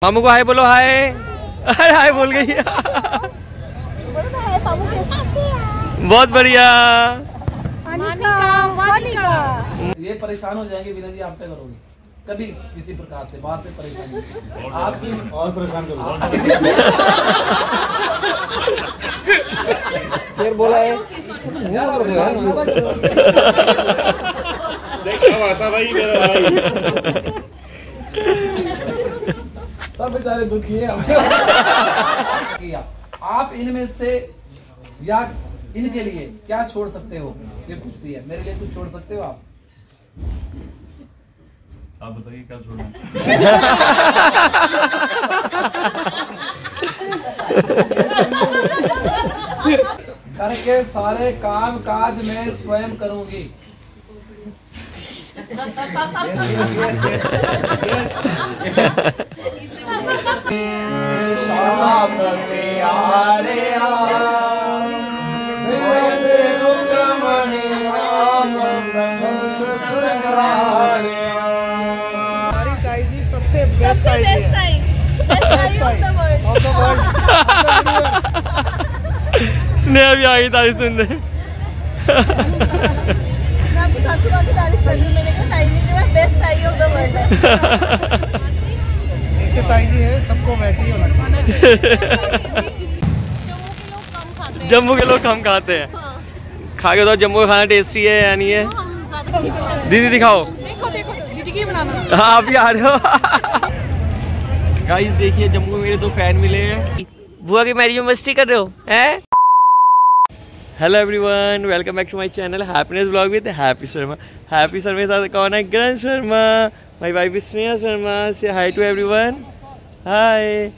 मामू को हाय बोलो। हाय अरे हाय बोल गई। बहुत बढ़िया। ये परेशान हो जाएंगे विनय जी, आप क्या करोगे? कभी किसी प्रकार से बाहर से परेशानी आपकी और परेशान करोगे। फिर बोला है सब बेचारे दुखी है। आप इनमें से या इनके लिए क्या छोड़ सकते हो? ये पूछती है, मेरे लिए कुछ छोड़ सकते हो आप? आप बताइए क्या छोड़ना है? घर के सारे काम काज मैं स्वयं करूंगी। हमारी ताई जी सबसे बेस्ट ताई है। स्नेहा भी आ गई तारीफ सुनने। मैं आपको सासू माँ की तारीफ कर रही हूँ। मैंने कहा ताई जी जो है बेस्ट ताई ऑफ द वर्ल्ड है। ऐसे ताई जी है, सबको वैसे ही होना चाहिए। जम्मू के लोग कम खाते हैं। खा के तो जम्मू का खाना टेस्टी है या नहीं है? दीदी दिखाओ। देखो देखो दीदी की बनाना। हाँ आप भी आ रहे हो। गाइस देखिए जम्मू में मेरे दो फैन मिले हैं। बुआ की मैरिज में मस्ती कर रहे हो हैं? Hello everyone, welcome back to my channel happiness blog with happy Sharma. Happy Sharma के साथ कौन है? Granth Sharma. My wife is Sneha Sharma. Say hi to everyone. Hi.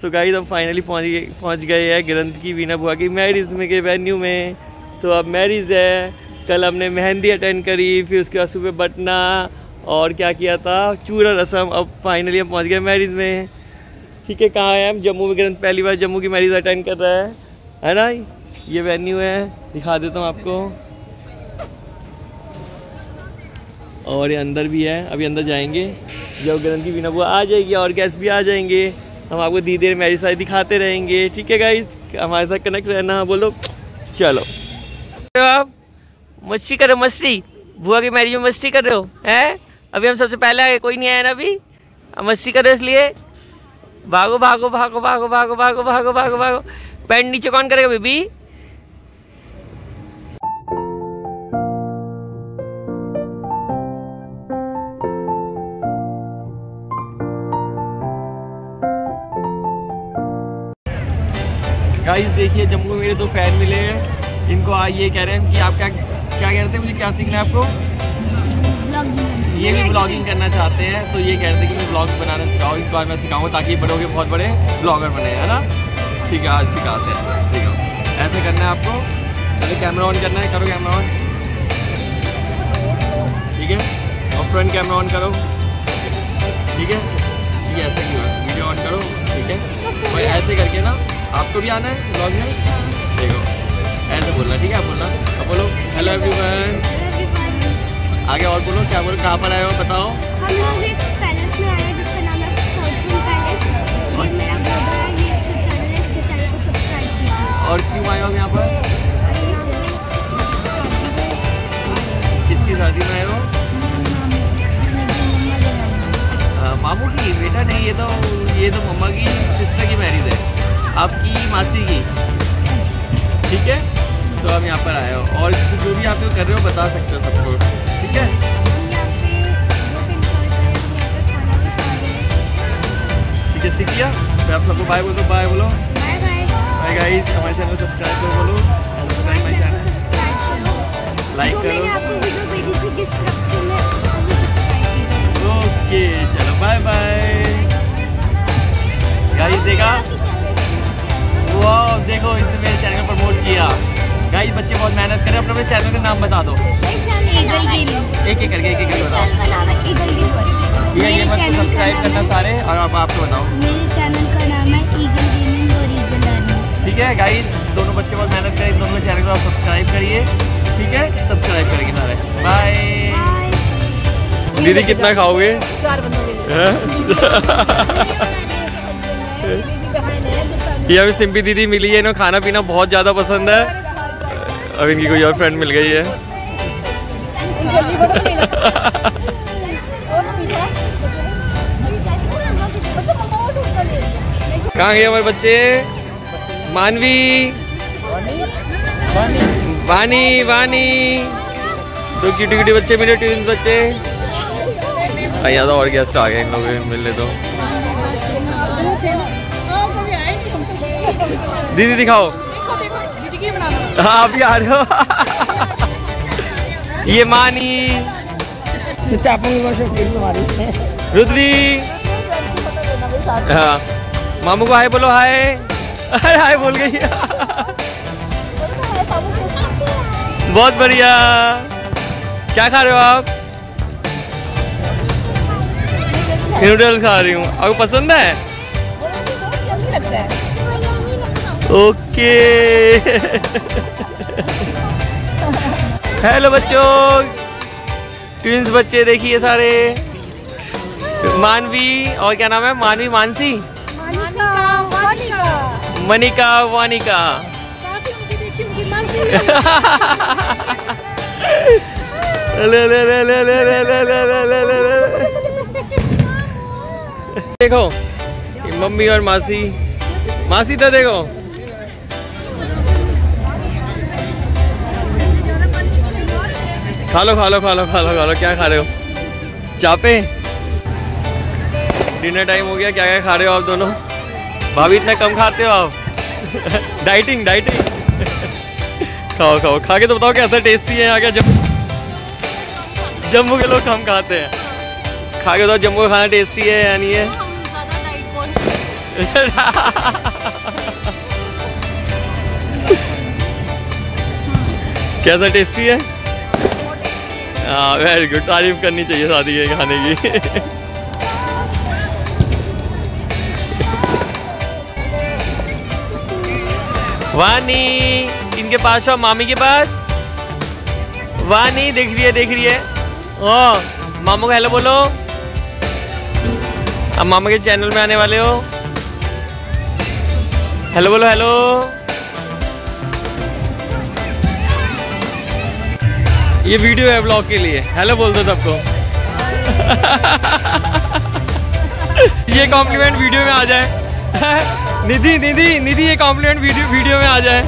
So guys हम फाइनली पहुंच गए हैं ग्रंथ की वीना बुआ की मैरिज में के वेन्यू में। तो अब मैरिज है। कल हमने मेहंदी अटेंड करी, फिर उसके बाद सुबह बटना और क्या किया था, चूरा रसम। अब फाइनली हम पहुंच गए मैरिज में। ठीक है, कहाँ है हम? जम्मू में। ग्रंथ पहली बार जम्मू की मैरिज अटेंड कर रहा है ना? ये वेन्यू है, दिखा देता हूँ आपको। और ये अंदर भी है, अभी अंदर जाएंगे जब ग्रंथ की वीना बुआ आ जाएगी और गेस्ट भी आ जाएंगे। हम आपको धीरे धीरे मैरिज सारी दिखाते रहेंगे। ठीक है गाइस, हमारे साथ कनेक्ट रहना। बोलो चलो। आप मस्ती करो, मस्ती। बुआ की मैरिज में मस्ती कर रहे हो हैं? अभी हम सबसे पहले आए, कोई नहीं आया ना अभी। मस्ती करो इसलिए भागो भागो भागो भागो भागो भागो भागो भागो भागो। पैंट नीचे कौन करेगा बेबी? गाइस देखिए जम्मू में मेरे दो फैन मिले हैं। इनको ये कह रहे हैं कि आप क्या क्या कह रहे थे, मुझे क्या सीखना है आपको? ये भी ब्लॉगिंग करना चाहते हैं। तो ये कह रहे थे कि मुझे ब्लॉग बनाना सिखाओ। इस बार मैं सिखाऊंगा ताकि बड़ोगे बहुत बड़े ब्लॉगर बने, है ना? ठीक है, आज सिखाते हैं। ठीक है, ऐसे करना है आपको। पहले कैमरा ऑन करना है, करो कैमरा ऑन। ठीक है, और फ्रंट कैमरा ऑन करो। ठीक है, ये ऐसे क्यों है? वीडियो ऑन करो। ठीक है, और ऐसे करके ना आपको भी आना है ब्लॉग में। देखो ऐसे बोलना। ठीक है, आप बोलना। अब बोलो हेलो एवरीवन। आगे और बोलो, क्या बोलो? कहाँ पर आए हो बताओ? हम लोग एक पैलेस में आए हैं जिसका नाम है फॉर्चून पैलेस। ये मेरा ब्रदर है, ये इसका चैनल है, इसके चैनल को सब्सक्राइब कीजिए। और क्यों आए हो यहाँ पर? किसकी शादी में आए हो? मामू की? बेटा नहीं, ये तो मम्मा की सिस्टर की मैरिज है, आपकी मासी की। ठीक है, तो हम यहाँ पर आए हो और जो भी आप कर रहे हो बता सकते हो सबको। ठीक है, ठीक है, सीख लिया। तो आप सबको बाय बोलो। बाय बोलो। बाय गाइस, हमारे चैनल को सब्सक्राइब करो। बोलो सब्सक्राइब माय चैनल, लाइक करो। ओके चलो बाय बाय गाइस। देखा वाह, देखो इसने मेरे चैनल को प्रमोट किया। गाइस बच्चे बहुत मेहनत कर रहे हैं। अपने चैनल का नाम बता दो। एक एक करके बताओ। ठीक है, ये मत सब्सक्राइब करना सारे। और अब आपको बताओ, मेरे चैनल का नाम है ईगल गेमिंग ओरिजिनल लर्निंग। ठीक है गाइस, दोनों बच्चे बहुत मेहनत करें। इन दोनों चैनल को आप सब्सक्राइब करिए। ठीक है, सब्सक्राइब करेंगे सारे। बाय। दीदी कितना खाओगे? 4 बंदों के लिए। ये अभी सिंपी दीदी मिली है, इन्हें खाना पीना बहुत ज़्यादा पसंद है। अब इनकी कोई और फ्रेंड मिल गई है। कहाँ गए हमारे बच्चे? मानवी, वानी, वानी, दो क्यूटी क्यूटी बच्चे मिले, ट्विंस बच्चे। यहाँ तो और गेस्ट आ गए, इन लोगों मिल ले तो। दीदी दिखाओ। हाँ अभी आ रहे हो। ये मानी, रुद्री। हाँ मामू को हाय बोलो। हाय। अरे हाय बोल गई। बहुत बढ़िया। क्या खा रहे हो आप? नूडल्स खा रही हूँ। आपको पसंद है? ओके। हेलो बच्चों, ट्विंस बच्चे देखिए सारे। मानवी और क्या नाम है? मानवी, मानसी, मनिका, वानिका। ले ले ले ले ले ले ले ले ले ले ले। देखो मम्मी और मासी। मासी तो देखो। खा लो खा लो खा लो खा लो खा लो। क्या खा रहे हो? चापे? डिनर टाइम हो गया। क्या क्या खा रहे हो आप दोनों? भाभी इतना कम खाते हो आप? Dieting dieting. खाओ खाओ, खा के तो बताओ कैसा टेस्टी है यहाँ का। जम्मू के लोग कम खाते हैं। खा के बताओ जम्मू का खाना टेस्टी है या नहीं है? कैसा टेस्टी है? हाँ वेरी गुड। तारीफ करनी चाहिए शादी के खाने की। वानी, इनके पास हो, मामी के पास। वानी देख रही है, देख रही है। ओ मामू को हेलो बोलो। अब मामा के चैनल में आने वाले हो। हेलो बोलो। हेलो। ये वीडियो है ब्लॉग के लिए। हेलो बोल दो सबको। ये कॉम्प्लीमेंट वीडियो में आ जाए। निधि निधि निधि, ये कॉम्प्लीमेंट वीडियो में आ जाए।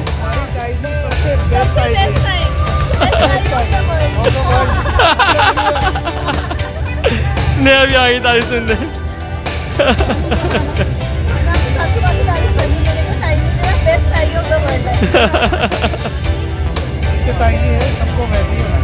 स्नेहा भी आ गई तारीफ सुनने। सबको वैसे ही होना।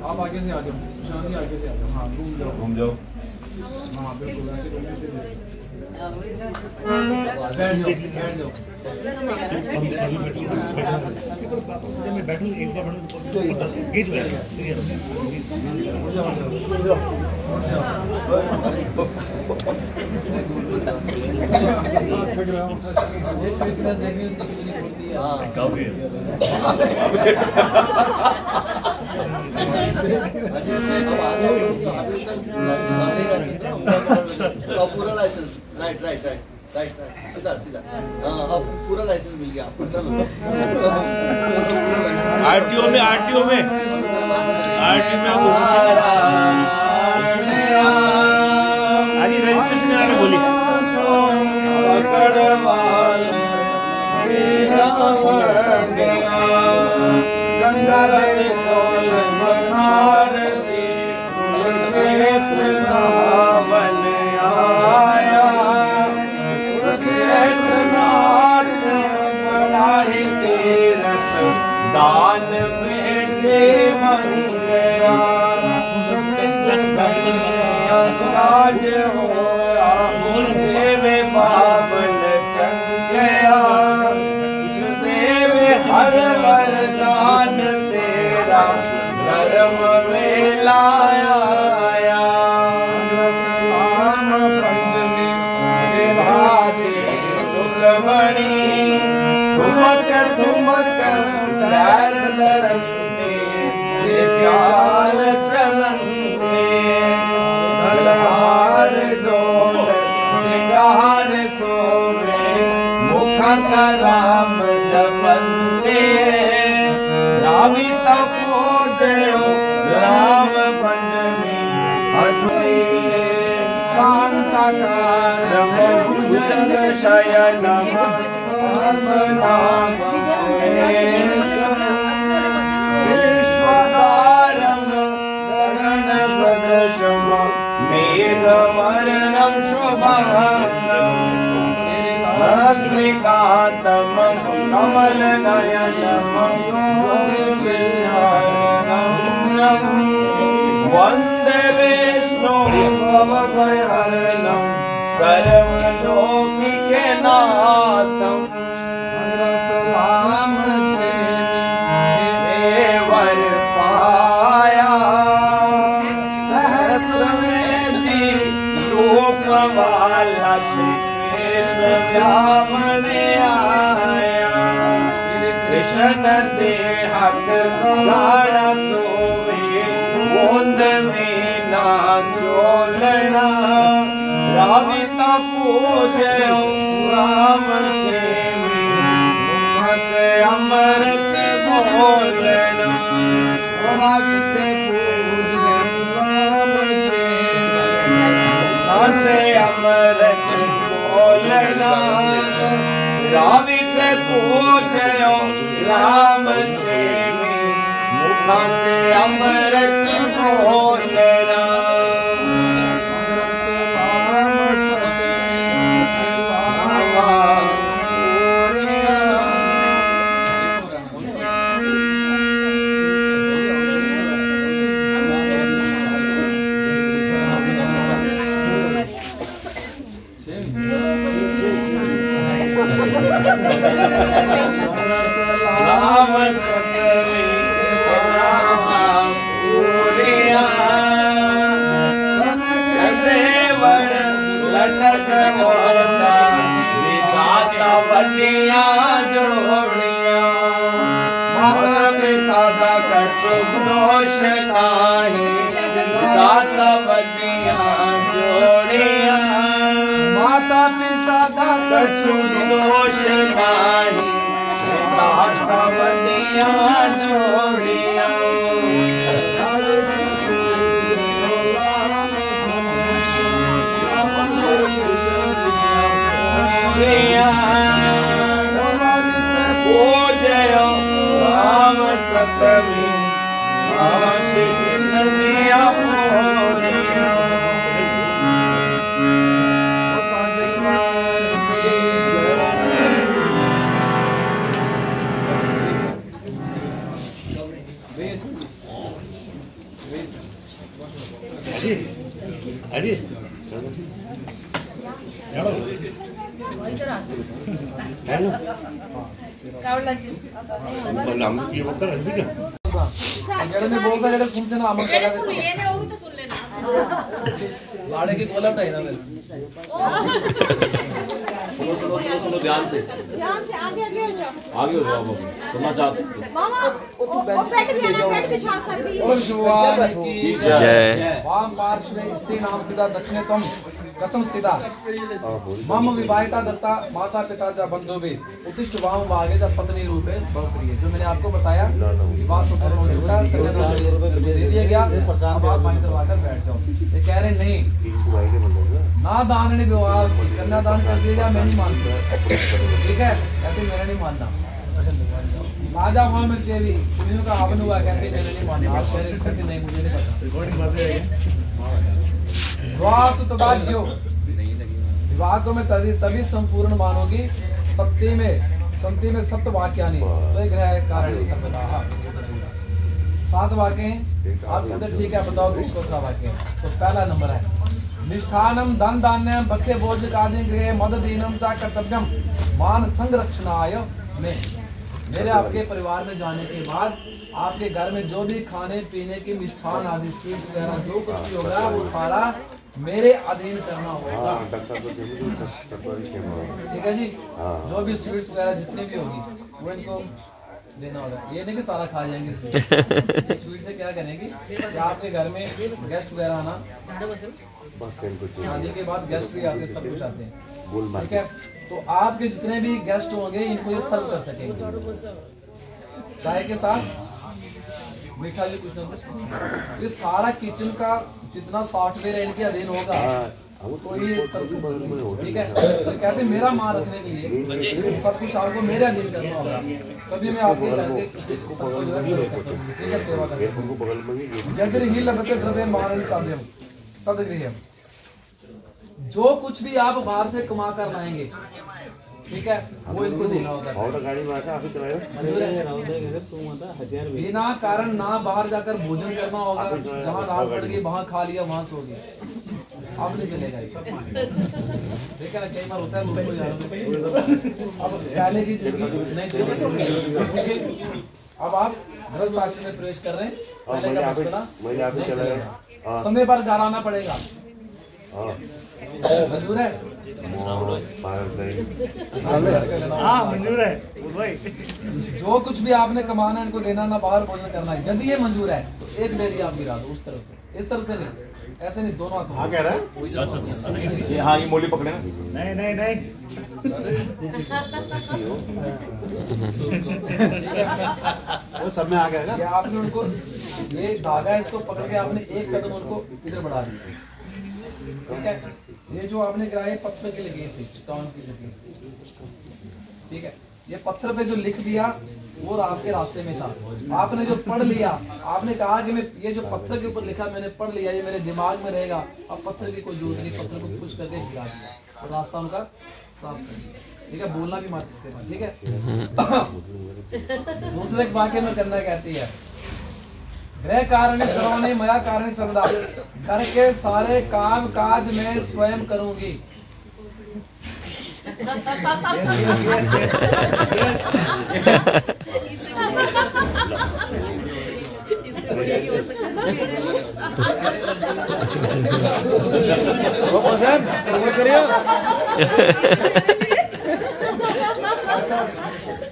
आप आगे से आ जाओ, शांति आगे से आ जाओ। हाँ, घूम जाओ। हाँ बिल्कुल ऐसे घूमने से बैठ जाओ। मैं बैठूं एक बार पूरा लाइसेंस राइट सीधा हाँ अब पूरा लाइसेंस मिल गया आपको। चलो आरटीओ में आगे रजिस्ट्रेशन कराने बोली दान में दे राज हो देवे बाबन चंगया देवे हर वरदान तेरा धर्म में लाया पंचमी भागे दुखमणि धुमक पैर लड़ते चाल चलते गलहार डोल श्रृंगार सोवे मुख राम जपंते रावित पूजयो राम पंचमी अधुरे शांताकारम भुजंग शयनम नाम विश्वदारं गगन सदृशं मेघवर्णं शुभंगं श्रीकान्तं कमलनयनं वन्दे विष्णुं भवभयहरणं सर्वलोकिनाथं सलाम वर पाया सहस्रवेदी रूप वाला श्री कृष्ण व्यामन आया कृष्ण दे हाथ गाड़ा सोवे बूंद में ना चोलना राविता पूजे राम छेमी से अमृत बोलना राविते पूजे राम छेमी से अमृत बोलना राविते पूजे राम छेमी मुख से अमृत बोलना राम सकली लटक विधाता बदिया जोड़िया माता पिता का कछु दोष नाही विधाता बदिया जोड़िया माता पिता का कछु दोष नाही विधाता बदिया जोड़िया पूजयो राम सतमी श्री कृष्ण दिया पूजयो सुन से ना अमन लाड़े की कोलम है ना सुनो ध्यान से आगे हो जाओ आगे हो जाओ सुनना चाहते मामा वो पेट भी है ना पेट पिछा सकती है जय वाम पार्श्वे स्त्री नाम स्थिता दक्षिणे तम कथम स्थिता मम विवाहिता दत्ता माता पिता च बंधुवे उत्तिष्ठ वाम वागे च पत्नी रूपे बहुप्रिय। जो मैंने आपको बताया विवाह संपन्न हो चुका, कन्यादान दे दिया गया, अब आप मांग करवाकर बैठ जाओ। ये कह रहे नहीं ना दान ने विवाह कन्यादान कर दिया गया, मैं नहीं मानता। ठीक है, कहते मैंने नहीं मानना। राजा वहां में चेवी पुलियों का हवन हुआ, कहते मैंने नहीं मानना। आप कह रहे कहते नहीं मुझे नहीं पता। विवाह को मैं तभी संपूर्ण मानोगी संति में सप्त वाक्यानि तो एक ग्रह कारण सप्तः 7 वाक्य हैं। आप कहते ठीक है बताओ कौन सा वाक्य है। तो पहला नंबर है निष्ठानम धन धान्यम भक्ष्य भोजकादि गृहे मद दीनम च कर्तव्यम मान संरक्षणाय में। मेरे आपके परिवार में जाने के बाद आपके घर में जो भी खाने पीने की मिष्ठान आदि स्वीट्स वगैरह जो कुछ भी होगा वो सारा मेरे अधीन करना होगा। ठीक है जी, जो भी स्वीट्स वगैरह जितनी भी होगी वो इनको देना होगा। ये नहीं कि सारा खा जाएंगे स्वीट से क्या करेंगे कि आपके घर में गेस्ट वगैरह आना, शादी के बाद गेस्ट भी आते, सब कुछ आते हैं। ठीक है, तो आपके जितने भी गेस्ट होंगे इनको ये सर्व कर सकेंगे चाय के साथ, मीठा भी कुछ ना कुछ। ये सारा किचन का जितना सॉफ्टवेयर इनके अधीन होगा तो ये सब कुछ। ठीक है, तो कहते हैं मेरा मान रखने के लिए सब कुछ आपको मेरे अधीन करना होगा, तभी मैं आपके घर के सबको जो है सर्व कर सकूं। ठीक है, सेवा कर सकूं। यदि ही लभते द्रव्य मानन काव्यम तदगृह्य। जो कुछ भी आप बाहर से कमा कर लाएंगे, ठीक है, वो इनको देना होगा। बिना कारण ना बाहर जाकर भोजन करना होगा, जहाँ रात पड़ गई वहाँ खा लिया वहाँ सो गया, अब नहीं चलेगा। देखा ना कई बार होता है दोस्तों यार, अब पहले की जिंदगी नहीं चलेगी। अब आप गृहस्थ आश्रम में प्रवेश कर रहे हैं, पहले का बचपना नहीं चलेगा, समय पर घर आना पड़ेगा। मंजूर है? मंजूर है। जो कुछ भी आपने कमाना इनको देना, ना बाहर भोजन करना है। यदि ये मंजूर है तो एक डेरी आप गिरा दो उस तरफ से, इस तरफ से नहीं। ऐसे नहीं, दोनों हाथों हाँ कह रहा है ये हाँ ये मोली पकड़े ना। नहीं नहीं नहीं वो सब में आ गया ना। ये आपने उनको ये धागा है, इसको पकड़ के आपने एक कदम उनको इधर बढ़ा दिया, ठीक है। ये जो आपने गिराए पत्थर की लकीर थी, स्टोन की लकीर, ठीक है। ये पत्थर पे जो लिख दिया वो आपके रास्ते में था, आपने जो पढ़ लिया, आपने कहा कि मैं ये जो पत्थर के ऊपर लिखा मैंने पढ़ लिया, ये मेरे दिमाग में रहेगा। अब पत्थर की कोई जरूरत नहीं, पत्थर को खुश करके गिरा दिया और रास्ता उनका साफ कर दिया, ठीक है। बोलना भी मत इसके बाद, ठीक है। दूसरे वाक्य में करना कहती है, गृह कारण सर्वाणि मया कारण सर्वदा, घर के सारे काम काज मैं स्वयं करूंगी।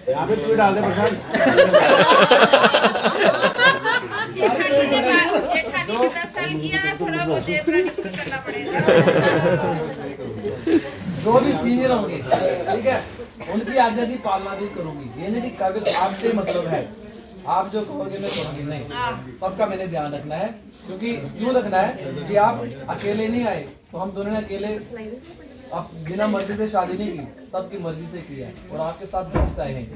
यहाँ पे तू डाल दे प्रशांत। जेठानी ने 10 साल किया है, थोड़ा बहुत देवरानी को भी करना पड़ेगा। जो भी सीनियर होंगे, ठीक है, उनकी आज्ञा की पालना भी करूंगी। ये नहीं कि कागज आपसे मतलब है, आप जो कहोगे मैं करूंगी, नहीं, सबका मैंने ध्यान रखना है। क्योंकि क्यों रखना है कि आप अकेले नहीं आए, तो हम दोनों ने अकेले आप बिना मर्जी से शादी नहीं की, सबकी मर्जी से की है। और आपके साथ गेस्ट आए हैं,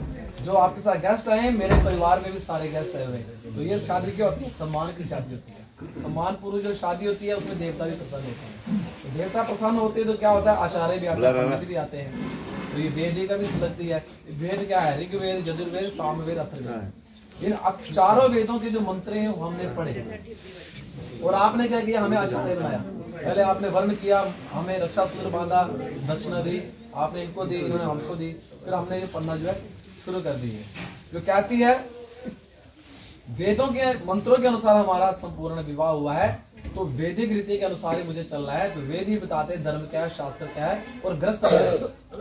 जो आपके साथ गेस्ट आए हैं, मेरे परिवार में भी सारे गेस्ट आए हुए हैं। तो ये शादी क्या होती है? सम्मान की शादी होती है। सम्मान पूर्व जो शादी होती है उसमें देवता भी प्रसन्न होते हैं। तो देवता प्रसन्न होते हैं तो क्या होता है? आचार्य भी आते हैं, पंडित भी आते हैं। तो ये वेद का भी लगती है। वेद क्या है? ऋग्वेद, यजुर्वेद, सामवेद, अथर्ववेद। इन चारों वेदों के जो मंत्र हैं वो हमने पढ़े। और आपने क्या किया? हमें आचार्य बनाया। पहले आपने वर्ण किया, हमें रक्षा सूत्र बांधा, दक्षिणा दी, आपने इनको दी, इन्होंने हमको दी। फिर हमने ये पढ़ना जो है शुरू कर दी है। जो कहती है वेदों के मंत्रों के अनुसार हमारा संपूर्ण विवाह हुआ है, तो वैदिक रीति के अनुसार ही मुझे चलना है। तो वेद ही बताते हैं धर्म क्या है, शास्त्र क्या है और ग्रस्त क्या है।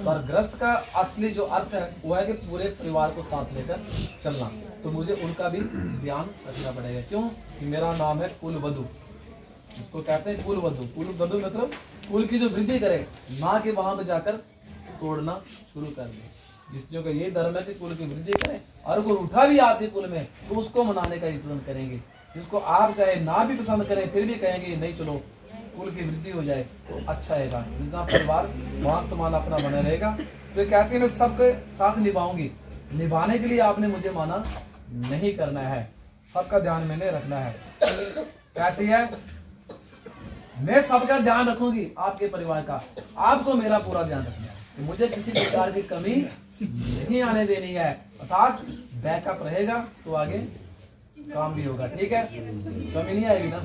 और ग्रस्त का असली जो अर्थ है वो है कि पूरे परिवार को साथ लेकर चलना। तो मुझे उनका भी ध्यान रखना पड़ेगा। क्यों? कि मेरा नाम है कुल वधु, इसको कहते हैं कुल वधु। कुल वधु मतलब कुल की जो वृद्धि करे, ना कि वहां पे जाकर तोड़ना शुरू कर दे। स्त्रियों का यही धर्म है कि कुल की वृद्धि करें, और कोई उठा भी आपके कुल में तो उसको मनाने का इंतजाम करेंगे। जिसको आप चाहे ना भी पसंद करें फिर भी कहेंगे नहीं चलो कुल की वृद्धि हो जाए तो अच्छा है। जितना परिवार मान सम्मान अपना बना रहेगा। तो ये कहती है मैं सबके साथ निभाऊंगी। निभाने के लिए आपने मुझे माना नहीं करना है, सबका ध्यान मैंने रखना है। कहती है मैं सबका ध्यान रखूंगी, आपके परिवार का, आपको मेरा पूरा ध्यान रखना है। तो मुझे किसी प्रकार की कमी नहीं आने देनी है, अर्थात बैकअप रहेगा तो आगे काम भी होगा। ठीक है, कमी नहीं आएगी ना।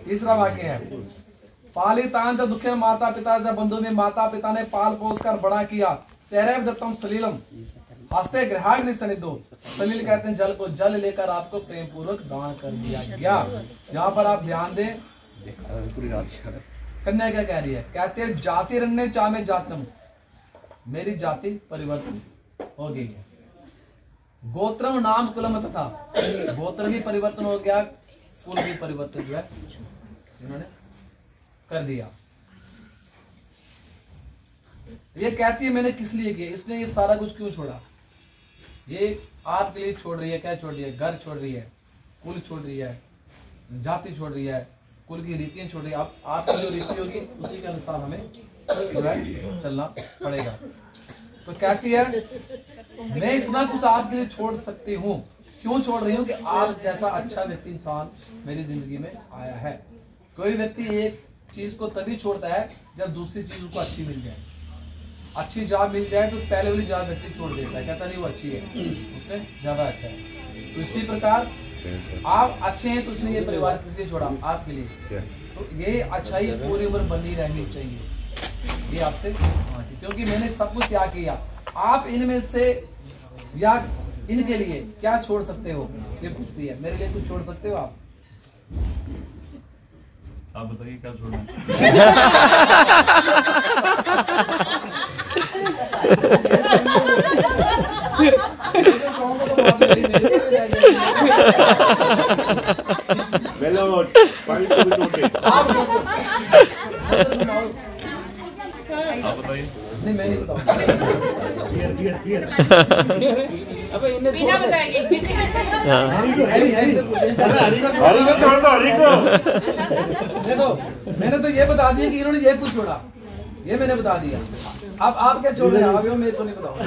तीसरा वाक्य है पालितान च दुखे माता पिता च बंधु में माता पिता ने पाल पोस कर बड़ा किया। तेरे दत्तम सलीलम हस्ते ग्रहाग्नि सनिधो। सलील कहते हैं जल को, जल लेकर आपको प्रेम पूर्वक दान कर दिया गया। यहाँ पर आप ध्यान दें, कन्या क्या कह रही है? कहते हैं जाति रन्ने चामे जातम, मेरी जाति परिवर्तन हो गई है। गोत्रम नाम कुलम तथा, गोत्र भी परिवर्तन हो गया, कुल भी परिवर्तन जो है इन्होंने कर दिया। ये कहती है मैंने किस लिए किया, इसने ये सारा कुछ क्यों छोड़ा? ये आपके लिए छोड़ रही है। क्या छोड़ रही है? घर छोड़ रही है, कुल छोड़ रही है, जाति छोड़ रही है, कुल की रीतियां छोड़ रही है। आपकी जो रीति होगी उसी के अनुसार हमें जो है चलना पड़ेगा। तो कहती है मैं इतना कुछ आपके लिए छोड़ सकती हूँ। क्यों छोड़ रही हूँ? कि आप जैसा अच्छा व्यक्ति इंसान मेरी जिंदगी में आया है। कोई व्यक्ति एक चीज को तभी छोड़ता है जब दूसरी चीज उसको अच्छी मिल जाए। अच्छी जॉब मिल जाए तो पहले वाली जॉब व्यक्ति छोड़ देता है, कहता नहीं वो अच्छी है, उसमें ज्यादा अच्छा है। तो इसी प्रकार आप अच्छे हैं तो उसने ये परिवार किस लिए छोड़ा? आपके लिए। तो ये अच्छाई पूरी उम्र बनी रहनी चाहिए, ये आपसे क्योंकि मैंने सब कुछ त्याग किया। आप इनमें से या इनके लिए क्या छोड़ सकते हो? ये पूछती है। मेरे लिए कुछ छोड़ सकते हो आप बताइए क्या छोड़ना है? आप बताइए। नहीं मैं नहीं बताऊंगा। अबे इन्हें बिना बताएंगे। देखो मैंने तो ये बता दिया कि इन्होंने ये कुछ छोड़ा, ये मैंने बता दिया। अब आप क्या छोड़ रहे हैं? अभी मैं तो नहीं बताऊंगा।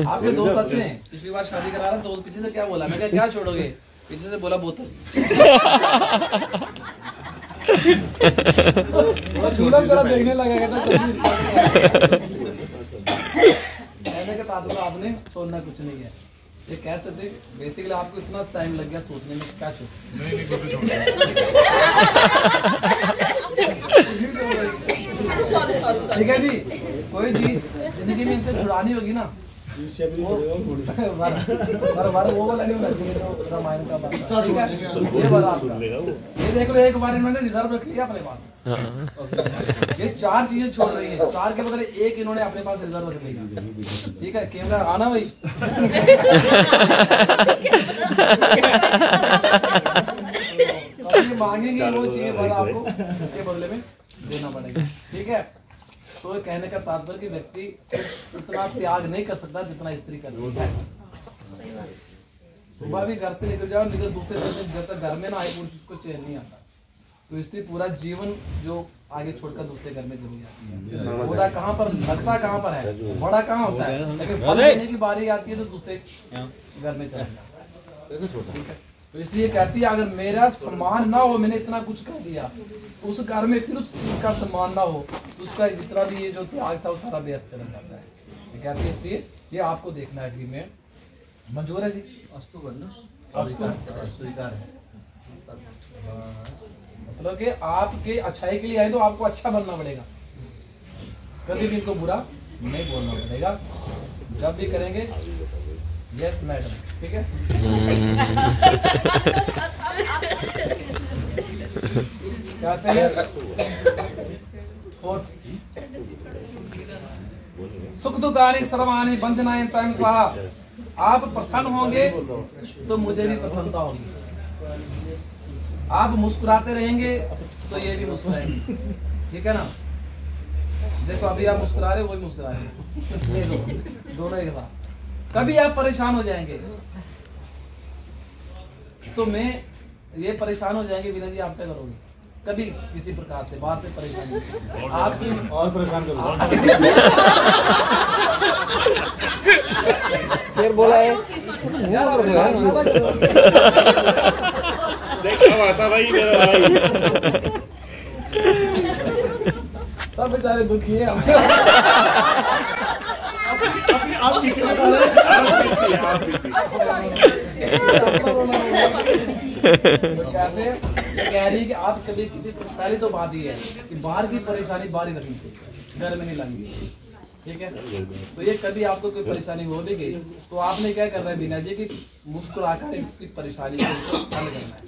आपके दोस्त अच्छे हैं, पिछली बार शादी करा रहा दोस्त पीछे से क्या बोला, मैं क्या छोड़ोगे, पीछे से बोला बोतल। चूड़ा जरा देखने लगा कहने का तात्पर्य आपने छोड़ना कुछ नहीं है, ये कह सकते बेसिकली आपको इतना टाइम लग गया सोचने में क्या छोड़। ठीक है जी, कोई चीज जिंदगी में इनसे छुड़ानी होगी ना, वो वाला नहीं होना चाहिए जो रामायण का बात। ठीक है, ये बात आपका, ये देख लो एक बार इन्होंने रिजर्व रख लिया अपने पास। ये 4 चीजें छोड़ रही है, 4 के बदले 1 इन्होंने अपने पास रिजर्व रख लिया। ठीक है, कैमरा आना भाई। मांगेंगे वो चीज बात आपको इसके बदले में देना पड़ेगा। ठीक है, तो कहने का तात्पर्य कि व्यक्ति उतना त्याग नहीं कर सकता जितना स्त्री करती है। सुबह भी घर से निकल जाओ, नहीं तो दूसरे दिन जब तक घर में ना आए पुरुष उसको चैन नहीं आता, तो स्त्री पूरा जीवन जो आगे छोड़कर दूसरे घर में चली जाती है। पूरा कहाँ पर लगता कहाँ पर है, बड़ा कहाँ होता है, लेकिन फल देने की बारी आती है तो दूसरे घर में चला जाता है। तो इसलिए कहती है अगर मेरा सम्मान ना हो, मैंने इतना कुछ कर दिया, उस घर में फिर उस चीज का सम्मान ना हो, उसका जितना भी ये जो त्याग था वो सारा व्यर्थ चला जाता है। ये कहती है, इसलिए ये आपको देखना है। एग्रीमेंट मंजूर है जी? अस्तु स्वीकार है, मतलब कि आपके अच्छाई के लिए आए तो आपको अच्छा बनना पड़ेगा, कभी भी इनको बुरा नहीं बोलना पड़ेगा। जब भी करेंगे यस मैडम, ठीक है। कहते हैं सुख दुखानी सर्वानी बंधनाएं तम स्वाहा। आप प्रसन्न होंगे तो मुझे भी प्रसन्नता होगी, आप मुस्कुराते रहेंगे तो ये भी मुस्कुराएंगे। ठीक है ना, देखो अभी आप मुस्कुरा रहे हो, वही मुस्कुरा रहे, दोनों एक साथ। कभी आप परेशान हो जाएंगे तो मैं ये परेशान हो जाएंगे, विनय जी आप क्या करोगे? कभी किसी प्रकार से बाहर से परेशानी आपकी और परेशान करो। फिर बोला है सब बेचारे दुखी है। कह रही कि आप कभी किसी, पहली तो बात ही है कि बाहर की परेशानी बाहर ही रखनी चाहिए, घर में नहीं लानी। ठीक है, तो ये कभी आपको कोई परेशानी हो भी गई तो आपने क्या करना है बीना जी की मुस्कुराकर इसकी परेशानी को हल करना है।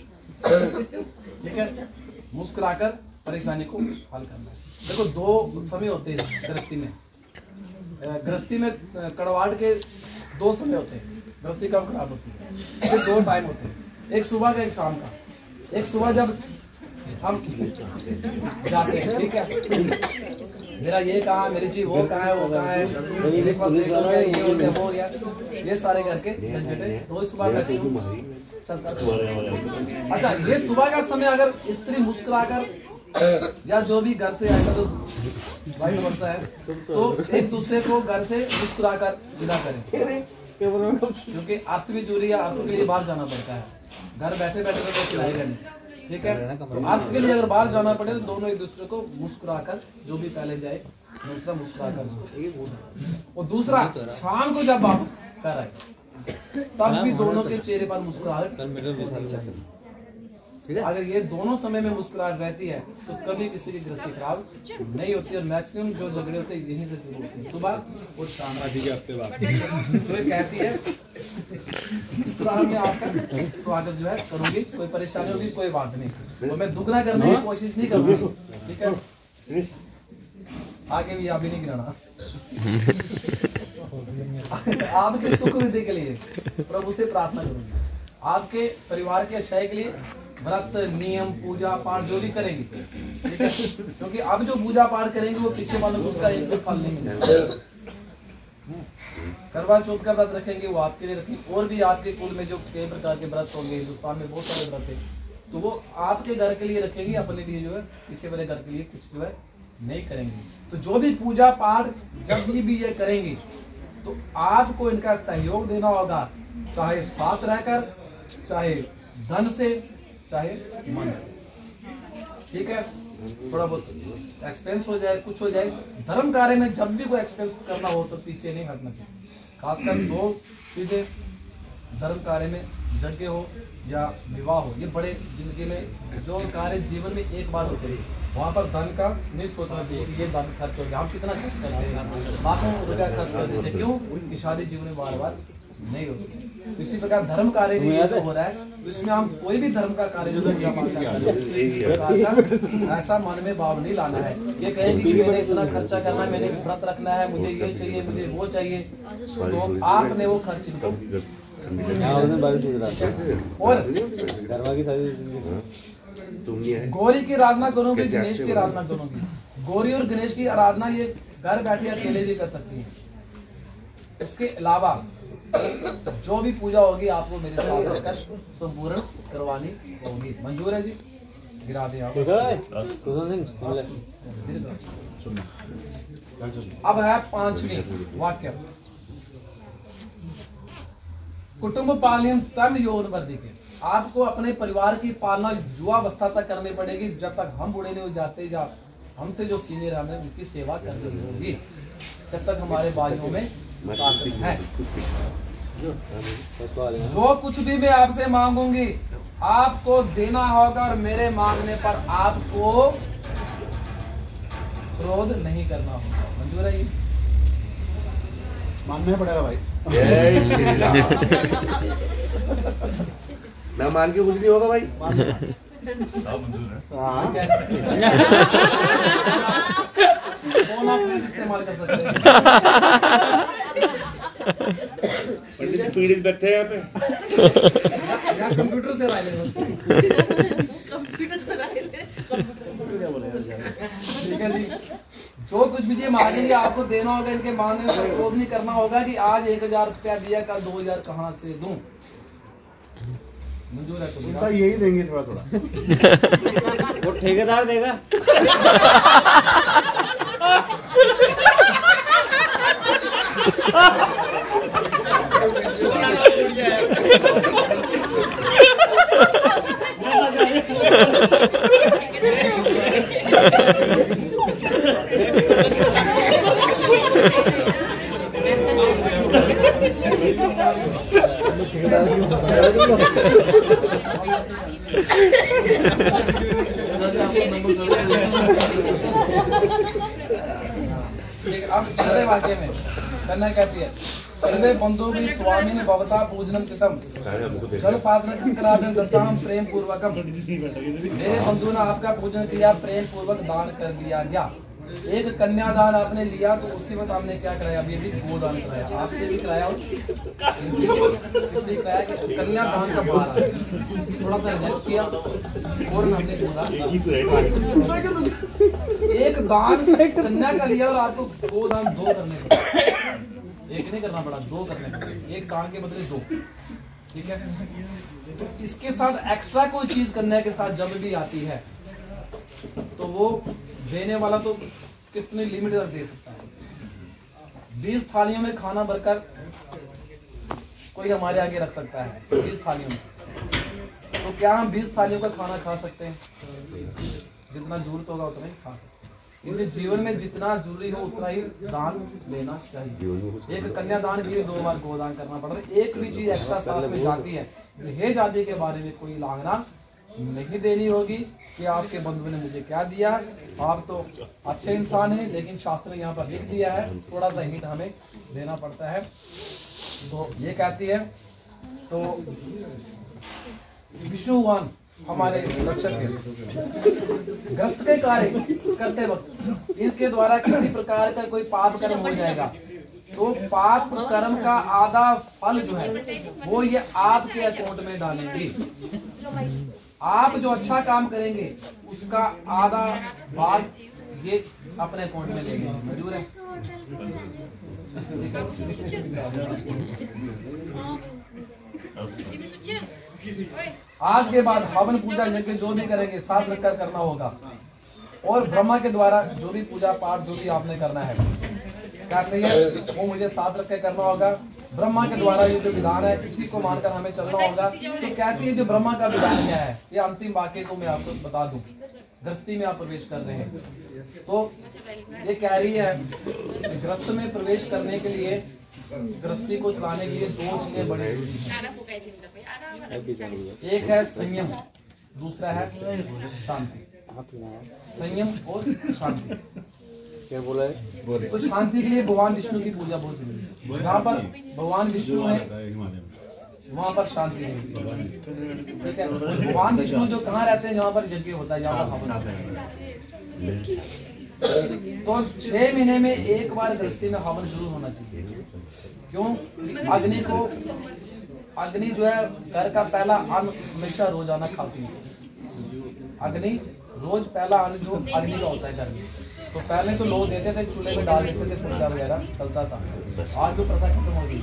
ठीक है, मुस्कुराकर परेशानी को हल करना है। देखो 2 समय होते हैं गृहस्थी में कड़वाहट के 2 समय होते हैं। गृहस्थी कब खराब होती है? 2 टाइम होते हैं, एक सुबह का एक शाम का। एक सुबह जब हम जाते हैं, ठीक है, मेरा ये कहाँ, मेरी चीज वो कहाँ है, वो कहाँ है, मेरे पास लेट हो गया, ये हो गया, वो हो गया, ये सारे करके रोज सुबह चलता। अच्छा, ये सुबह का समय अगर स्त्री मुस्कुराकर या जो भी घर से आएगा तो वाइट वर्षा है तो एक दूसरे को घर से मुस्कुराकर विदा करें, क्योंकि अर्थ भी जरूरी है। अर्थ के लिए बाहर जाना पड़ता है, घर बैठे बैठे तो खिलाएगा नहीं। ठीक है, तो अर्थ के लिए अगर बाहर जाना पड़े तो दोनों एक दूसरे को मुस्कुराकर, जो भी पहले जाए दूसरा मुस्कुराकर, और दूसरा शाम को जब वापस कर आए तब भी दोनों के चेहरे पर मुस्कुराहट। अगर ये दोनों समय में मुस्कुराहट रहती है तो कभी किसी की गृहस्थी खराब नहीं होती। और मैक्सिमम जो झगड़े होते हैं यहीं से शुरू होते हैं, सुबह और शाम। तो ये कहती है इस तरह में आपका स्वागत जो है करूंगी, कोई परेशानी होगी कोई बात नहीं, तो मैं दुगना करने की कोशिश नहीं करूंगी, ठीक है। आगे भी आप भी नहीं गिराना। आपके सुख वृद्धि के लिए प्रभु से प्रार्थना करूंगी, आपके परिवार की अच्छाई के लिए व्रत नियम पूजा पाठ जो भी करेंगे, ठीक है, क्योंकि अब जो पूजा पाठ करेंगे वो पीछे वालों को उसका एक भी फल नहीं मिलेगा। करवा चौथ का व्रत रखेंगे वो आपके लिए रखेंगे, और भी आपके कुल में जो कई प्रकार के व्रत होंगे, हिंदुस्तान में बहुत सारे व्रत है, तो वो आपके घर के लिए रखेंगे, अपने लिए जो है पीछे वाले घर के लिए कुछ जो है नहीं करेंगे। तो जो भी पूजा पाठ जब भी ये करेंगे तो आपको इनका सहयोग देना होगा, चाहे साथ रहकर, चाहे धन से, चाहे मन से, ठीक है। थोड़ा बहुत एक्सपेंस हो जाए, कुछ हो जाए, धर्म कार्य में जब भी कोई एक्सपेंस करना हो तो पीछे नहीं हटना चाहिए। खासकर दो चीजें धर्म कार्य में, यज्ञ हो या विवाह हो, ये बड़े जिंदगी में जो कार्य जीवन में एक बार होते हैं, वहाँ पर धन का नहीं सोचना चाहिए कि ये धन खर्च हो गया। हम कितना खर्च करते हैं, लाखों रुपया खर्च कर देते हैं, क्यों? कि शादी जीवन में बार बार नहीं होती। तो इसी प्रकार धर्म कार्य भी ये जो हो रहा है, तो इसमें हम कोई भी धर्म का कार्य जो पूजा पाठ का ऐसा मन में भाव नहीं लाना है, ये कहेंगे कि मैंने इतना खर्चा करना है, मैंने व्रत रखना है, मुझे ये चाहिए, मुझे वो चाहिए, तो आपने वो खर्च इनको। और गौरी की आराधना करोगे, गणेश की आराधना करोगे। गौरी और गणेश की आराधना ये घर बैठे अकेले भी कर सकती है। इसके अलावा जो भी पूजा होगी आपको मेरे साथ रहकर संपूर्ण करवानी होगी। मंजूर है जी? गिरा दें आप। अब है पांचवी वाक्य, कुटुंब पालन तन यौन वृद्धि के। आपको अपने परिवार की पालना युवावस्था तक करनी पड़ेगी, जब तक हम बूढ़े नहीं हो जाते, जब हमसे जो सीनियर हमें उनकी सेवा करनी होगी, जब तक हमारे भाइयों में ताकत है। जो कुछ भी मैं आपसे मांगूंगी आपको देना होगा, और मेरे मांगने पर आपको क्रोध नहीं करना होगा। मंजूर है? मानना पड़ेगा भाई। जय श्री राम। ना मान के कुछ नहीं होगा भाई। फोन आप इस्तेमाल कर सकते हैं। पंडित जी पीड़ित बैठे हैं यहाँ पे, या कंप्यूटर से राय ले, ठीक है जी। जो कुछ भी ये मांगेंगे आपको देना होगा, इनके मांगने को क्रोध नहीं करना होगा कि आज 1000 रुपया दिया, कल 2000 कहाँ से दूं। मंजूर है? उनका यही देंगे थोड़ा थोड़ा। वो ठेकेदार देगा। अब चौथे वाक्य में कन्या कहती है, सर्वे बंधु भी स्वामी ने भवता पूजनम कृतम जल पात्र कंकरादन दत्ताहम प्रेम पूर्वकम। मेरे बंधु ने आपका पूजन किया, प्रेम पूर्वक दान कर दिया गया। एक कन्यादान आपने लिया तो उसी वक्त आपने क्या कराया? अभी अभी गोदान कराया, आपसे भी कराया और इसलिए कराया कि कन्यादान का भार थोड़ा सा रिलैक्स किया और हमने बोला एक दान कन्या का लिया और आपको गोदान 2 करने पड़े। एक नहीं करना पड़ा, 2 करने पड़े, एक दान के बदले 2, ठीक है। तो इसके साथ एक्स्ट्रा कोई चीज कन्या के साथ जब भी आती है तो वो देने वाला तो कितनी लिमिट तक दे सकता है। 20 थालियों में खाना भरकर कोई हमारे आगे रख सकता है, 20 थालियों में, तो क्या हम 20 थालियों का खाना खा सकते हैं? जितना जरूरत होगा उतना ही खा सकते हैं। इसलिए जीवन में जितना जरूरी हो उतना ही दान लेना चाहिए। एक कन्यादान के लिए 2 बार गोदान करना पड़ता है। एक भी चीज एक्स्ट्रा साथ में जाती है, दहेज आदि के बारे में कोई लांघना नहीं देनी होगी कि आपके बंधु ने मुझे क्या दिया, आप तो अच्छे इंसान हैं, लेकिन शास्त्र ने यहाँ पर लिख दिया है, थोड़ा सा हिंट हमें देना पड़ता है। तो ये कहती है, तो विष्णु भगवान हमारे रक्षक हैं, ग्रस्त के कार्य करते वक्त इनके द्वारा किसी प्रकार का कोई पाप कर्म हो जाएगा तो पाप कर्म का आधा फल जो है वो ये आपके अकाउंट में डालेंगे। आप जो अच्छा काम करेंगे उसका आधा भाग ये अपने अकाउंट में लेंगे। मंजूर है? आज के बाद हवन पूजा यज्ञ जो भी करेंगे साथ रखकर करना होगा, और ब्रह्मा के द्वारा जो भी पूजा पाठ जो भी आपने करना है कहते हैं वो मुझे साथ रख के करना होगा। ब्रह्मा के द्वारा ये जो विधान है इसी को मानकर हमें चलना होगा। तो कहती है जो ब्रह्मा का विधान क्या है, ये अंतिम वाक्य को मैं आपको बता दूं। गृहस्थी में आप प्रवेश कर रहे हैं तो ये कह रही है गृहस्थ में प्रवेश करने के लिए, गृहस्थी को चलाने के लिए दो चीजें बड़ी जरूरी हैं। एक है संयम, दूसरा है शांति। संयम और शांति क्या बोला है? तो शांति के लिए भगवान विष्णु की पूजा बहुत जरूरी है। जहाँ पर भगवान विष्णु है वहाँ पर शांति है। ठीक है, भगवान विष्णु जो कहाँ रहते हैं, जहाँ पर यज्ञ होता है, जहाँ पर हवन। तो 6 महीने में एक बार गृहस्थी में हवन जरूर होना चाहिए। क्यों? अग्नि जो है घर का पहला अन्न हमेशा रोजाना खाती है। अग्नि रोज पहला अन्न जो अग्नि का होता है घर में, तो पहले तो लोग देते थे, चूल्हे में डाल देते थे, फुलका वगैरह चलता था। आज जो प्रथा खत्म हो गई,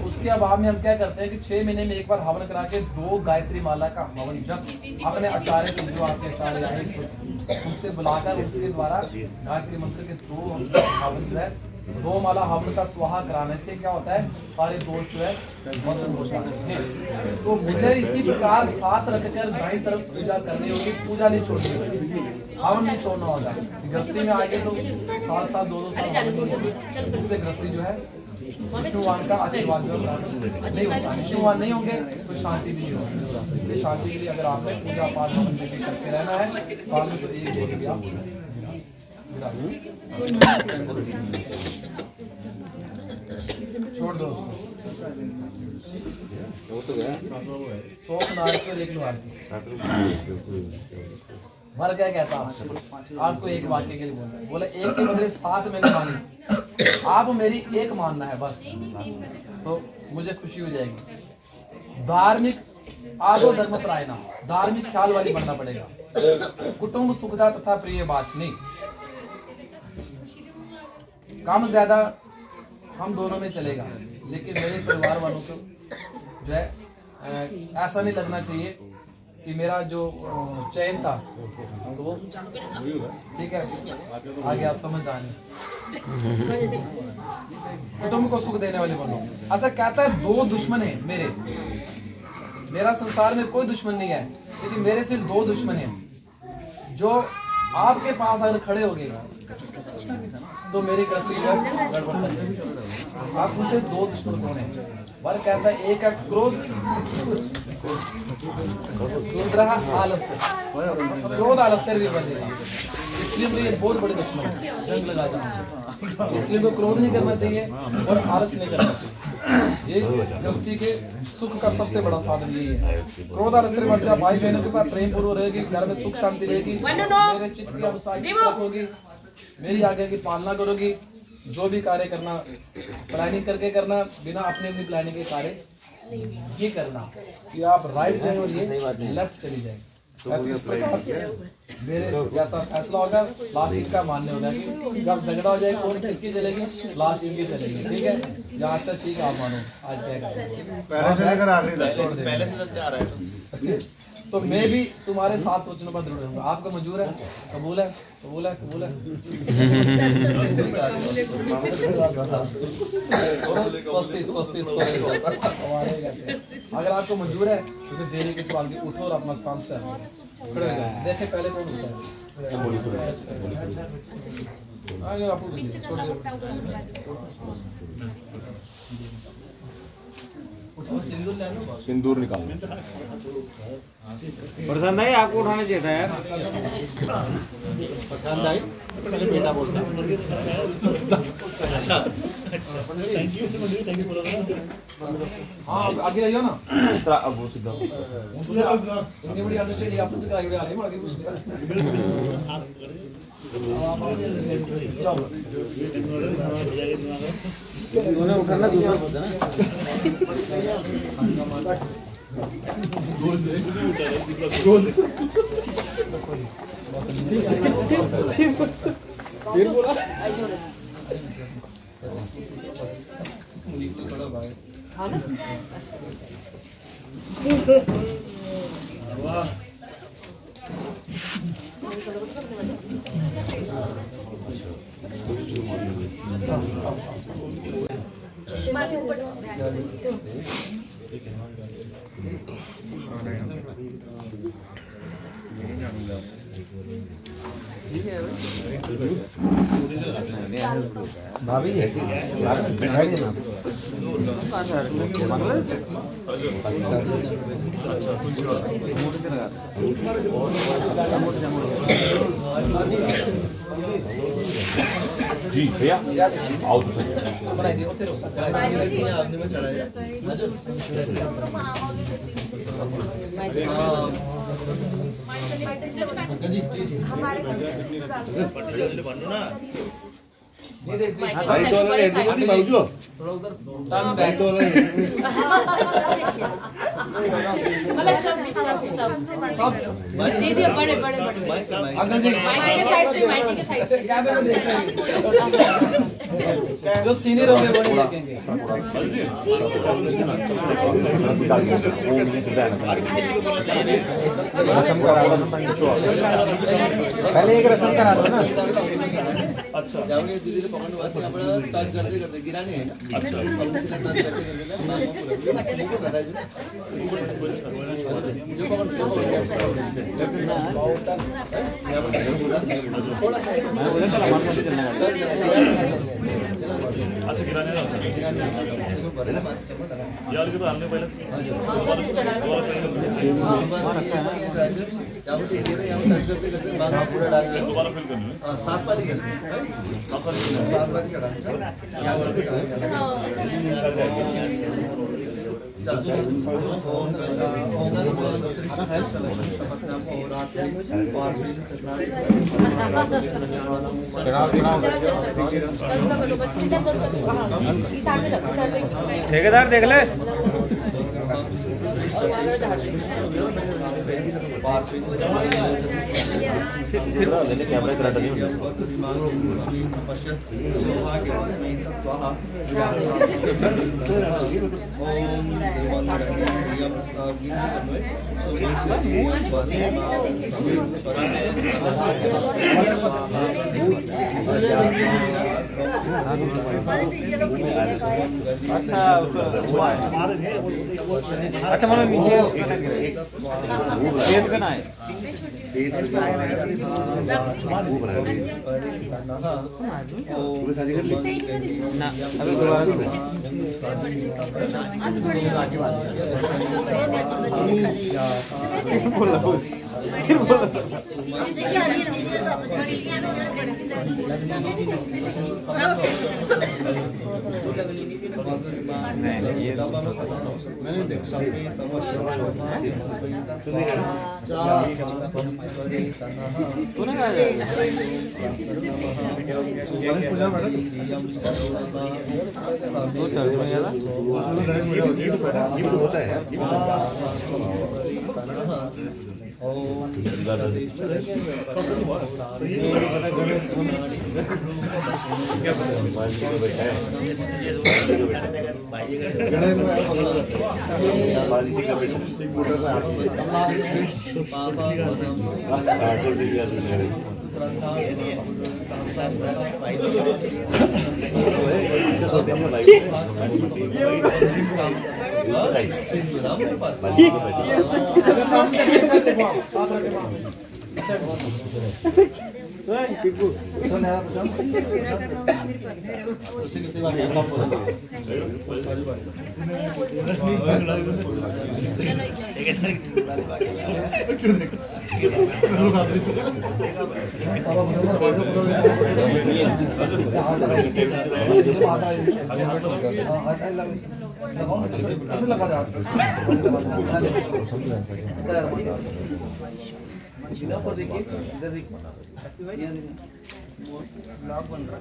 उसके अभाव में हम क्या करते हैं कि 6 महीने में एक बार हवन करा के 2 गायत्री माला का हवन जब अपने आचार्य से, जो आपके आचार्य आए उनसे बुलाकर उनके द्वारा गायत्री मंत्र के 2 हवन जो है 2 माला हवन का स्वाहा कराने से क्या होता है, सारे दोष जो है भस्म हो जाते हैं। तो मुझे इसी प्रकार साथ रखकर दाईं तरफ पूजा करनी होगी, पूजा नहीं छोड़नी होगी, हवन नहीं छोड़ना होगा। गृहस्थी में आगे तो 7 2 साल उससे गृहस्थी जो है विष्णुवान का आशीर्वाद जो नहीं होगा। विष्णुवान नहीं होंगे तो शांति भी नहीं होगी। इसलिए शांति के लिए अगर आपने पूजा पाठ हवन करके रहना है, साल में तो एक जगह भी आप छोड़ दो उसको। 100 नारियल 1 लोहार की। मर क्या कहता आपको एक वाक्य के लिए बोला एक के बदले 7 मैंने मानी, आप मेरी एक मानना है बस, तो मुझे खुशी हो जाएगी। धार्मिक आदो धर्म परायणा, धार्मिक ख्याल वाली बनना पड़ेगा। कुटुंब सुखदा तथा प्रिय बात नहीं, कम ज्यादा हम दोनों में चलेगा, लेकिन मेरे परिवार वालों को जो है ऐसा नहीं लगना चाहिए कि मेरा जो चयन था तो वो ठीक है। आगे आप समझदार हैं। कुटुंब को सुख देने वाले बनो। ऐसा कहता है 2 दुश्मन है मेरे, मेरा संसार में कोई दुश्मन नहीं है, लेकिन मेरे सिर्फ 2 दुश्मन हैं। जो आपके पास अगर खड़े हो गए तो मेरी गृहस्थी जो है गड़बड़ कर देगी। आप मुझसे 2 दुश्मन कौन है? वर कहता है एक है क्रोध, दूसरा है आलस्य। क्रोध आलस्य भी बढ़ेगा, इसलिए मुझे ये बहुत बड़े दुश्मन है, जंग लगा जाना। इसलिए को क्रोध नहीं करना चाहिए और आलस्य नहीं करना चाहिए। ये गृहस्थी के सुख का सबसे बड़ा साधन यही है। क्रोध आलस्य से बच जा, भाई बहनों के साथ प्रेम पूर्वक रहेगी, घर में सुख शांति रहेगी, मेरे चित्त की अनुसार होगी, मेरी आगे की पालना करोगी। जो भी कार्य करना प्लानिंग करके करना, बिना अपनी अपनी प्लानिंग के कार्य ये करना कि आप राइट जाए और ये लेफ्ट चली जाए। इस प्रकार से मेरे जैसा फैसला होगा, लास्ट इनका मानने होगा कि जब झगड़ा हो जाए कौन किसकी चलेगी, लास्ट इनकी चलेगी। ठीक है, जहाँ अच्छा ठीक है आप मानो। आज क्या पहले से चलते आ रहा है तो मैं भी तुम्हारे साथ सोचने पर जरूर रहूंगा। आपका मंजूर है? कबूल है? कबूल है? कबूल है? स्वस्ति स्वस्ति स्वस्ति। अगर आपको मंजूर है तो फिर देरी के सवाल की उठो और अपना स्थान से खड़े हो जाए। देखें पहले कौन होता है। आगे आप छोड़ दो। सिंदूर निकाल। पसंद आई आपको उठाना चाहिए था यार। पसंद आई बेटा बोलता है। अच्छा थैंक यू हाँ आगे आइयो ना। अब वो सीधा इतनी बड़ी अंडरस्टैंडिंग आपने से कराई आगे आगे कुछ उन्हें उठाना दूसरा होता है फिर बोला वाह भाभी ऐसी जी भैया आओ तो सही। आपने में चढ़ाया ये देख भाई तो वाला रेडी नहीं बाबूजी थोड़ा उधर भाई तो वाला मतलब सब दीदी बड़े बड़े बड़े अंकल जी माइक के साइड से कैमरे में देख रहे हैं जो सीनियर हो गए वो नहीं देखेंगे पहले एक रस्म करा दो ना। अच्छा जाओगे दीदी से पकड़ने वास्ते अपना टच करते करते गिरा नहीं है ना। अच्छा जो पकड़ थोड़ा सा अच्छा गिराने का यार के तो हमने पहले पूरा डाल दिया दोबारा फिल करनी है। 7 वाली का 7 वाली का डाल ठेकेदार देख ले। कैमरा करा नहीं अच्छा मतलब नीचे फेस करना है। ना अभी दोबारा होता है पर देखिए इधर देखिए ब्लॉग बन रहा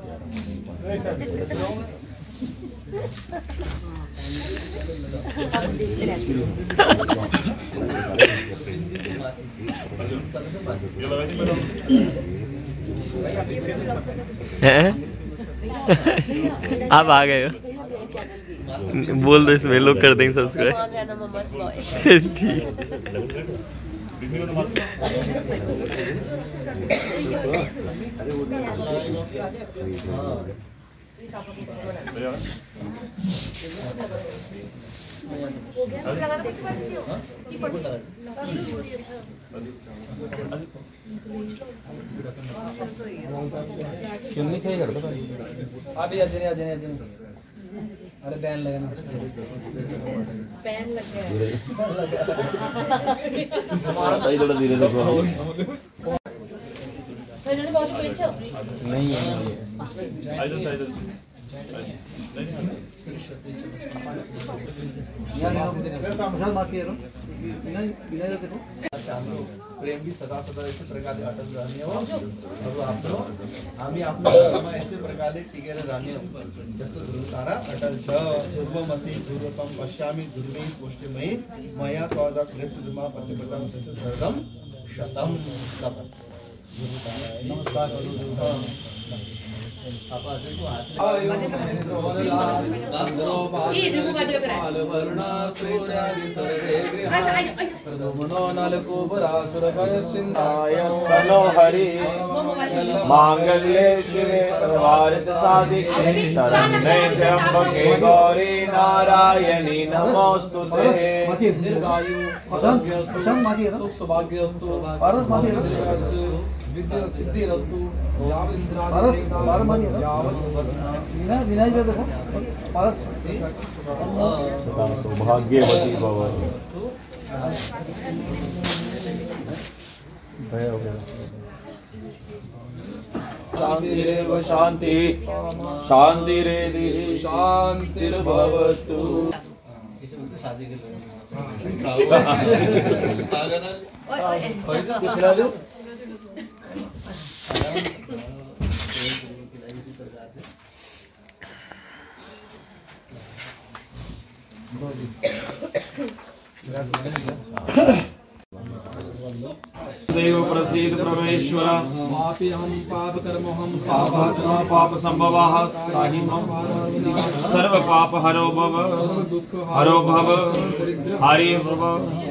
है। आप आ गए हो, बोल दो इसमें, लोग कर देंगे सब्सक्राइब। ठीक। क्यों नहीं सही करता? अभी अरे बैन लगा ना, पैन लग गया सही थोड़ा धीरे देखो। इन्होंने बहुत पीछे नहीं है प्रेम भी सदा सदा इसी प्रकारे अटल राहणे हो आम्ही आपल्या इसी प्रकारे टिकेले राहणे जस्त ध्रुवतारा अटल छ ध्रुवमसि ध्रुवतम पश्यामि ध्रुवे पुष्टिमयि मया त्वदा कृष्णमा पतिपदं सर्वम शतम शतम। नमस्कार हरि मांगल्ये शिवे सर्वार्थ साधिके शरण्ये त्र्यंबके गौरी नारायणी नमोस्तुते। दीर्घायु सुख सौभाग्यस्तु विद्या सिद्धिरस्तु सौभाग्यवती भव। शांतिरेव शांति शांतिरेधि शांतिर्भवतु। शादी के लिए खिला दो। देव प्रसीद प्रवेश्वर पापी हम पाप कर्म हम पापात्मा पाप संभवाः त्राहि मम सर्व पाप हरो भव हरो भव हरि भव।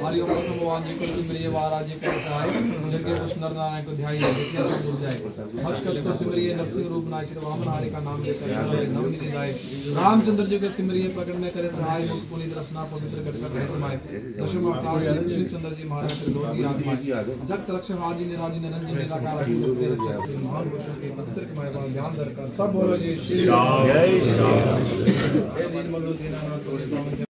हरि ओम भगवान जी को सिमरिए महाराज जी को सहाय जगह कुछ नर नारायण को ध्यान देखिए सब जुड़ जाए। हज कच को सिमरिए नरसिंह रूप नाचिर वामन हरि का नाम लेकर नाम मिल जाए। रामचंद्र जी को सिमरिए प्रकट में करे सहाय मुक्त पुनीत रसना पवित्र घट कर रहे समाय। दशम अवतार श्री चंद्र जी महाराज त्रिलोकी आत्मा जगत रक्षक आदि निराजी निरंजन निराकार अखिल रूप रक्षक महान पुरुषों के पवित्र के महिमा ध्यान धरकर सब बोलो जय श्री राम। जय श्री राम। हे दीन बंधु दीनानाथ तोड़े पावन